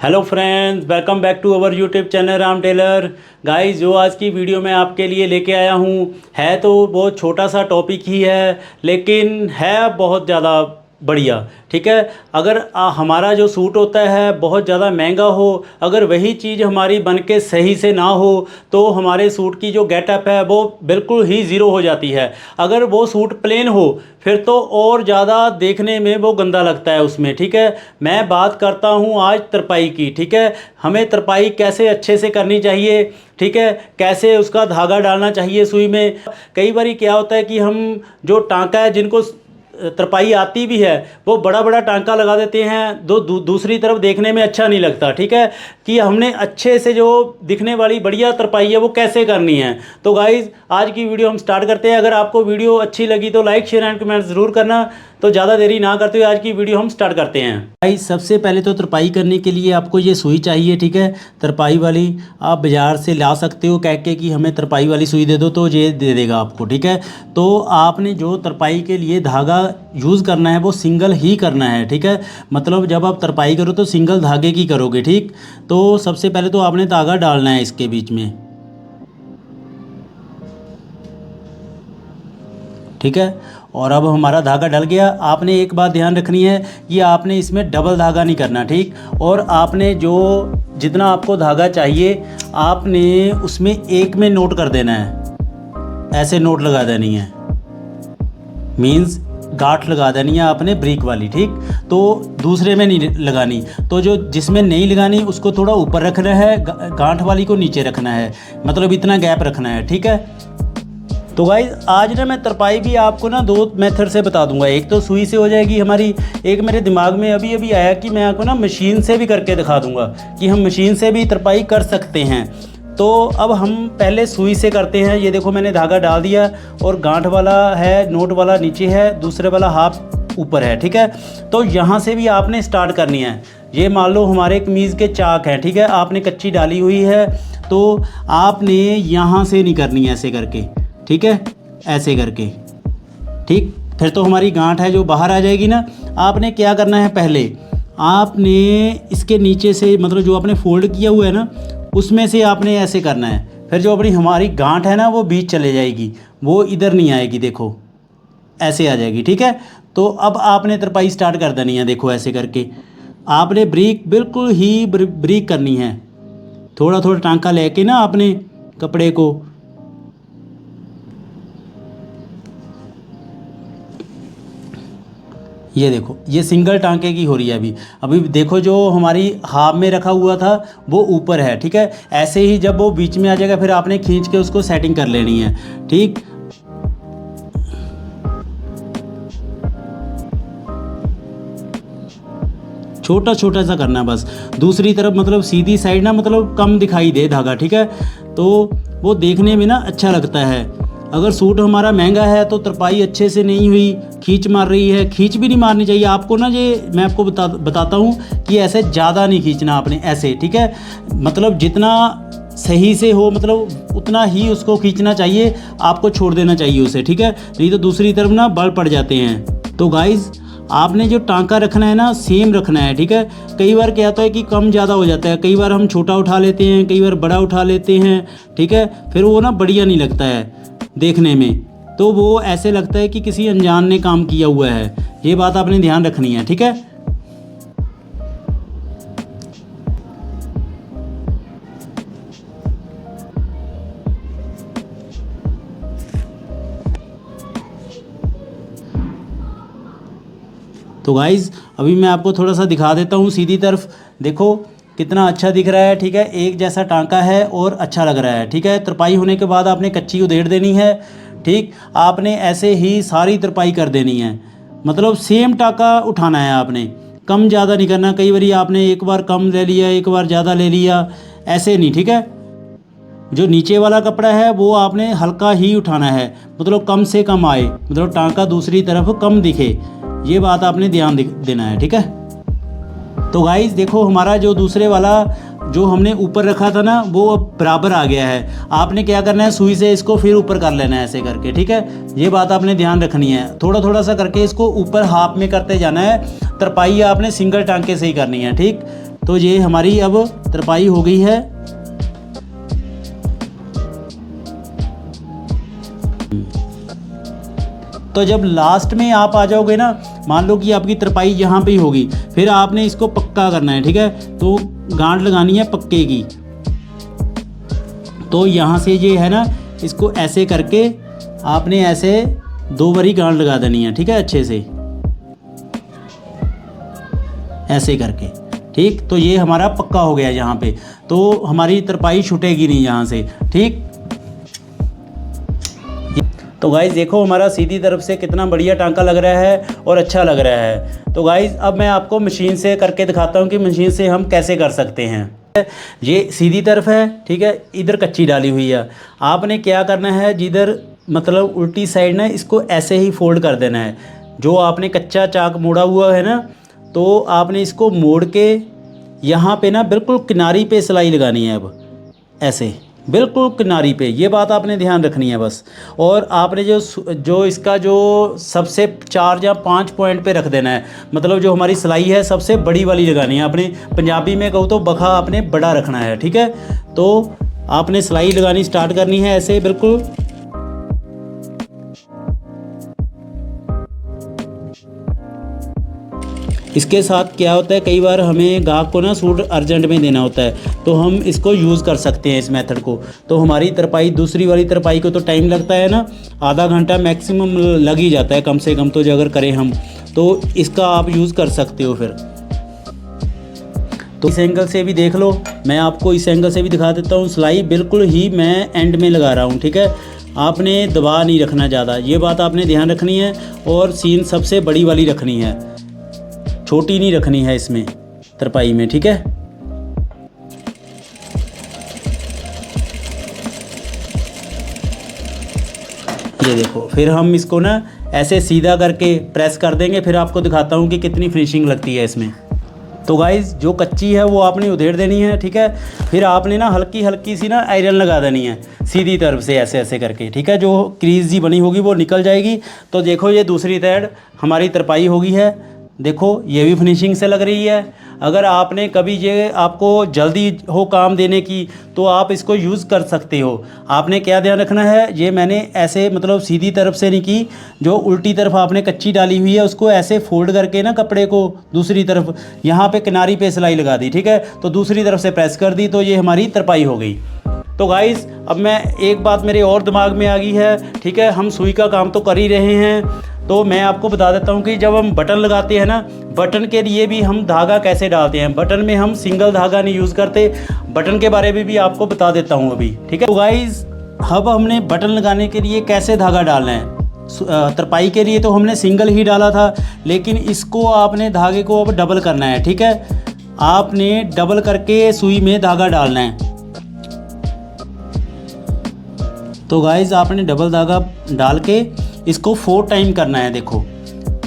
Hello friends, welcome back to our YouTube channel Ram Tailor. Guys, जो आज की video मैं आपके लिए लेके आया हूँ है तो बहुत छोटा सा टॉपिक ही है, लेकिन है बहुत ज़्यादा बढ़िया। ठीक है, अगर हमारा जो सूट होता है बहुत ज़्यादा महंगा हो, अगर वही चीज़ हमारी बन के सही से ना हो तो हमारे सूट की जो गेटअप है वो बिल्कुल ही ज़ीरो हो जाती है। अगर वो सूट प्लेन हो फिर तो और ज़्यादा देखने में वो गंदा लगता है उसमें। ठीक है, मैं बात करता हूँ आज तरपाई की। ठीक है, हमें तरपाई कैसे अच्छे से करनी चाहिए, ठीक है, कैसे उसका धागा डालना चाहिए सुई में। कई बार क्या होता है कि हम जो टांका है, जिनको तरपाई आती भी है, वो बड़ा बड़ा टांका लगा देते हैं, दूसरी तरफ देखने में अच्छा नहीं लगता। ठीक है, कि हमने अच्छे से जो दिखने वाली बढ़िया तरपाई है वो कैसे करनी है। तो गाइज़, आज की वीडियो हम स्टार्ट करते हैं। अगर आपको वीडियो अच्छी लगी तो लाइक शेयर एंड कमेंट ज़रूर करना। तो ज़्यादा देरी ना करते हुए आज की वीडियो हम स्टार्ट करते हैं। गाइस, सबसे पहले तो तरपाई करने के लिए आपको ये सुई चाहिए। ठीक है, तरपाई वाली आप बाज़ार से ला सकते हो, कह के कि हमें तरपाई वाली सुई दे दो तो ये दे देगा आपको। ठीक है, तो आपने जो तरपाई के लिए धागा यूज़ करना है वो सिंगल ही करना है। ठीक है, मतलब जब आप तरपाई करो तो सिंगल धागे की करोगे। ठीक, तो सबसे पहले तो आपने धागा डालना है इसके बीच में। ठीक है, और अब हमारा धागा डल गया। आपने एक बात ध्यान रखनी है कि आपने इसमें डबल धागा नहीं करना। ठीक, और आपने जो जितना आपको धागा चाहिए आपने उसमें एक में नोट कर देना है, ऐसे नोट लगा देनी है, मीन्स गांठ लगा देनी है आपने ब्रिक वाली। ठीक, तो दूसरे में नहीं लगानी। तो जो जिसमें नहीं लगानी उसको थोड़ा ऊपर रखना है, गांठ वाली को नीचे रखना है, मतलब इतना गैप रखना है। ठीक है, तो गाइज आज ना मैं तरपाई भी आपको ना दो मेथड से बता दूंगा। एक तो सुई से हो जाएगी हमारी, एक मेरे दिमाग में अभी अभी आया कि मैं आपको ना मशीन से भी करके दिखा दूंगा कि हम मशीन से भी तरपाई कर सकते हैं। तो अब हम पहले सुई से करते हैं। ये देखो, मैंने धागा डाल दिया और गांठ वाला है, नोट वाला नीचे है, दूसरे वाला हाफ ऊपर है। ठीक है, तो यहाँ से भी आपने स्टार्ट करनी है। ये मान लो हमारे कमीज़ के चाक हैं, ठीक है, आपने कच्ची डाली हुई है तो आपने यहाँ से नहीं करनी है, ऐसे करके। ठीक है, ऐसे करके। ठीक, फिर तो हमारी गांठ है जो बाहर आ जाएगी ना। आपने क्या करना है, पहले आपने इसके नीचे से, मतलब जो आपने फोल्ड किया हुआ है ना, उसमें से आपने ऐसे करना है। फिर जो अपनी हमारी गांठ है ना वो बीच चले जाएगी, वो इधर नहीं आएगी, देखो ऐसे आ जाएगी। ठीक है, तो अब आपने तरपाई स्टार्ट कर देनी है। देखो ऐसे करके आपने ब्रीक बिल्कुल ही ब्रीक करनी है। थोड़ा थोड़ा टांका लेके ना आपने कपड़े को, ये देखो, ये सिंगल टांके की हो रही है। अभी देखो, जो हमारी हाफ में रखा हुआ था वो ऊपर है। ठीक है, ऐसे ही जब वो बीच में आ जाएगा फिर आपने खींच के उसको सेटिंग कर लेनी है। ठीक, छोटा छोटा सा करना है बस। दूसरी तरफ मतलब सीधी साइड ना, मतलब कम दिखाई दे धागा। ठीक है, तो वो देखने में ना अच्छा लगता है। अगर सूट हमारा महंगा है तो तरपाई अच्छे से नहीं हुई, खींच मार रही है, खींच भी नहीं मारनी चाहिए आपको ना। ये मैं आपको बताता हूँ कि ऐसे ज़्यादा नहीं खींचना आपने, ऐसे। ठीक है, मतलब जितना सही से हो मतलब उतना ही उसको खींचना चाहिए, आपको छोड़ देना चाहिए उसे। ठीक है, नहीं तो दूसरी तरफ ना बल पड़ जाते हैं। तो गाइज़, आपने जो टांका रखना है ना सेम रखना है। ठीक है, कई बार क्या होता है कि कम ज़्यादा हो जाता है, कई बार हम छोटा उठा लेते हैं, कई बार बड़ा उठा लेते हैं। ठीक है, फिर वो ना बढ़िया नहीं लगता है देखने में, तो वो ऐसे लगता है कि किसी अनजान ने काम किया हुआ है। ये बात आपने ध्यान रखनी है। ठीक है, तो गाइज़ अभी मैं आपको थोड़ा सा दिखा देता हूँ सीधी तरफ। देखो कितना अच्छा दिख रहा है। ठीक है, एक जैसा टांका है और अच्छा लग रहा है। ठीक है, तरपाई होने के बाद आपने कच्ची उधेड़ देनी है। ठीक, आपने ऐसे ही सारी तरपाई कर देनी है, मतलब सेम टांका उठाना है आपने, कम ज़्यादा नहीं करना। कई बार आपने एक बार कम ले लिया, एक बार ज़्यादा ले लिया, ऐसे नहीं। ठीक है, जो नीचे वाला कपड़ा है वो आपने हल्का ही उठाना है, मतलब कम से कम आए, मतलब टांका दूसरी तरफ कम दिखे, ये बात आपने ध्यान देना है। ठीक है, तो गाइस देखो, हमारा जो दूसरे वाला जो हमने ऊपर रखा था ना वो अब बराबर आ गया है। आपने क्या करना है, सुई से इसको फिर ऊपर कर लेना है ऐसे करके। ठीक है, ये बात आपने ध्यान रखनी है। थोड़ा थोड़ा सा करके इसको ऊपर हाफ में करते जाना है। तरपाई आपने सिंगल टांके से ही करनी है। ठीक, तो ये हमारी अब तरपाई हो गई है। तो जब लास्ट में आप आ जाओगे ना, मान लो कि आपकी तरपाई यहाँ पे ही होगी, फिर आपने इसको पक्का करना है, ठीक है। तो गांठ लगानी है पक्के की। तो यहाँ से ये है ना, इसको ऐसे करके आपने ऐसे 2 बारी गांठ लगा देनी है, ठीक है, अच्छे से ऐसे करके, ठीक। तो ये हमारा पक्का हो गया यहाँ पे, तो हमारी तरपाई छूटेगी नहीं यहाँ से, ठीक। तो गाइज़ देखो हमारा सीधी तरफ से कितना बढ़िया टांका लग रहा है और अच्छा लग रहा है। तो गाइज़ अब मैं आपको मशीन से करके दिखाता हूँ कि मशीन से हम कैसे कर सकते हैं। ये सीधी तरफ है, ठीक है, इधर कच्ची डाली हुई है। आपने क्या करना है, जिधर मतलब उल्टी साइड ना, इसको ऐसे ही फोल्ड कर देना है। जो आपने कच्चा चाक मोड़ा हुआ है ना, तो आपने इसको मोड़ के यहाँ पे ना बिल्कुल किनारी पे सिलाई लगानी है। अब ऐसे बिल्कुल किनारी पे, ये बात आपने ध्यान रखनी है बस। और आपने जो इसका जो सबसे 4 या 5 पॉइंट पे रख देना है, मतलब जो हमारी सिलाई है सबसे बड़ी वाली लगानी है। आपने पंजाबी में कहूँ तो बखा आपने बड़ा रखना है, ठीक है। तो आपने सिलाई लगानी स्टार्ट करनी है ऐसे बिल्कुल। इसके साथ क्या होता है, कई बार हमें गाहक को ना सूट अर्जेंट में देना होता है, तो हम इसको यूज़ कर सकते हैं इस मेथड को। तो हमारी तरपाई, दूसरी वाली तरपाई को तो टाइम लगता है ना, आधा घंटा मैक्सिमम लग ही जाता है कम से कम। तो जो अगर करें हम, तो इसका आप यूज़ कर सकते हो फिर। तो इस एंगल से भी देख लो, मैं आपको इस एंगल से भी दिखा देता हूँ। सिलाई बिल्कुल ही मैं एंड में लगा रहा हूँ, ठीक है। आपने दबा नहीं रखना ज़्यादा, ये बात आपने ध्यान रखनी है। और सीन सबसे बड़ी वाली रखनी है, छोटी नहीं रखनी है इसमें तरपाई में, ठीक है। ये देखो, फिर हम इसको ना ऐसे सीधा करके प्रेस कर देंगे, फिर आपको दिखाता हूँ कि कितनी फिनिशिंग लगती है इसमें। तो गाइज़ जो कच्ची है वो आपने उधेड़ देनी है, ठीक है। फिर आपने ना हल्की हल्की सी ना आयरन लगा देनी है सीधी तरफ से ऐसे ऐसे करके, ठीक है। जो क्रीज जी बनी होगी वो निकल जाएगी। तो देखो ये दूसरी साइड हमारी तरपाई होगी है, देखो ये भी फिनिशिंग से लग रही है। अगर आपने कभी ये आपको जल्दी हो काम देने की, तो आप इसको यूज़ कर सकते हो। आपने क्या ध्यान रखना है, ये मैंने ऐसे मतलब सीधी तरफ से नहीं की, जो उल्टी तरफ आपने कच्ची डाली हुई है उसको ऐसे फोल्ड करके ना कपड़े को दूसरी तरफ यहाँ पे किनारी पे सिलाई लगा दी, ठीक है। तो दूसरी तरफ से प्रेस कर दी, तो ये हमारी तरपाई हो गई। तो गाइज़ अब मैं एक बात मेरे और दिमाग में आ गई है, ठीक है। हम सुई का काम तो कर ही रहे हैं, तो मैं आपको बता देता हूँ कि जब हम बटन लगाते हैं ना, बटन के लिए भी हम धागा कैसे डालते हैं। बटन में हम सिंगल धागा नहीं यूज़ करते, बटन के बारे में भी आपको बता देता हूँ अभी, ठीक है। तो गाइज़ अब हमने बटन लगाने के लिए कैसे धागा डालना है। तरपाई के लिए तो हमने सिंगल ही डाला था, लेकिन इसको आपने धागे को अब डबल करना है, ठीक है। आपने डबल करके सुई में धागा डालना है। तो गाइज़ आपने डबल धागा डाल के इसको 4 टाइम करना है, देखो,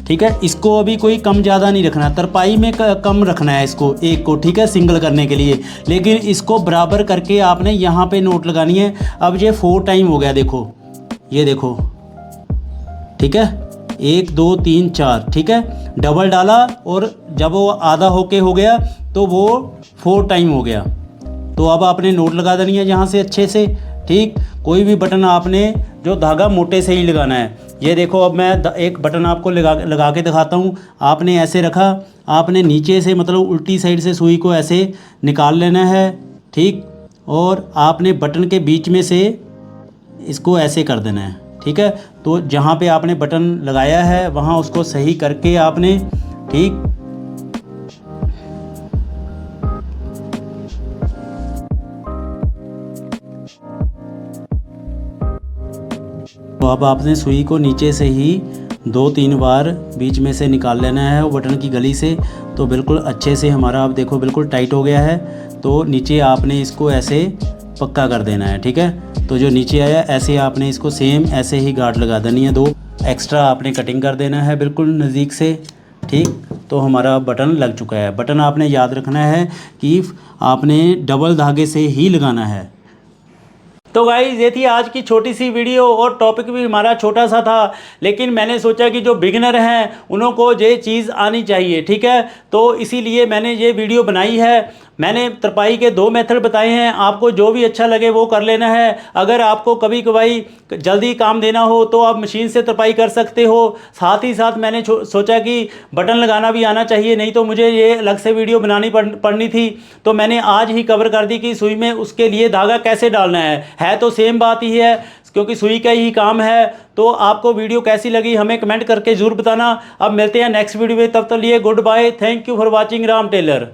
ठीक है। इसको अभी कोई कम ज़्यादा नहीं रखना, तरपाई में कम रखना है इसको एक को, ठीक है, सिंगल करने के लिए। लेकिन इसको बराबर करके आपने यहाँ पे नोट लगानी है। अब ये 4 टाइम हो गया, देखो, ये देखो, ठीक है, 1 2 3 4, ठीक है। डबल डाला और जब वो आधा होके हो गया तो वो 4 टाइम हो गया। तो अब आपने नोट लगा देनी है यहाँ से अच्छे से, ठीक। कोई भी बटन आपने जो धागा मोटे से ही लगाना है। ये देखो, अब मैं एक बटन आपको लगा के दिखाता हूँ। आपने ऐसे रखा, आपने नीचे से मतलब उल्टी साइड से सुई को ऐसे निकाल लेना है, ठीक। और आपने बटन के बीच में से इसको ऐसे कर देना है, ठीक है। तो जहाँ पे आपने बटन लगाया है वहाँ उसको सही करके आपने, ठीक। तो अब आपने सुई को नीचे से ही 2-3 बार बीच में से निकाल लेना है वो बटन की गली से। तो बिल्कुल अच्छे से हमारा, आप देखो, बिल्कुल टाइट हो गया है। तो नीचे आपने इसको ऐसे पक्का कर देना है, ठीक है। तो जो नीचे आया ऐसे आपने इसको सेम ऐसे ही गांठ लगा देनी है। 2 एक्स्ट्रा आपने कटिंग कर देना है बिल्कुल नज़दीक से, ठीक। तो हमारा बटन लग चुका है। बटन आपने याद रखना है कि आपने डबल धागे से ही लगाना है। तो गाइस ये थी आज की छोटी सी वीडियो और टॉपिक भी हमारा छोटा सा था, लेकिन मैंने सोचा कि जो बिगिनर हैं उन्हों को ये चीज़ आनी चाहिए, ठीक है। तो इसीलिए मैंने ये वीडियो बनाई है। मैंने तरपाई के 2 मेथड बताए हैं, आपको जो भी अच्छा लगे वो कर लेना है। अगर आपको कभी कभाई जल्दी काम देना हो तो आप मशीन से तरपाई कर सकते हो। साथ ही साथ मैंने सोचा कि बटन लगाना भी आना चाहिए, नहीं तो मुझे ये अलग से वीडियो बनानी पड़नी थी। तो मैंने आज ही कवर कर दी कि सुई में उसके लिए धागा कैसे डालना है तो सेम बात ही है, क्योंकि सुई का ही काम है। तो आपको वीडियो कैसी लगी हमें कमेंट करके ज़रूर बताना। अब मिलते हैं नेक्स्ट वीडियो में, तब तक लिए good bye, thank you for watching Ram Taylor.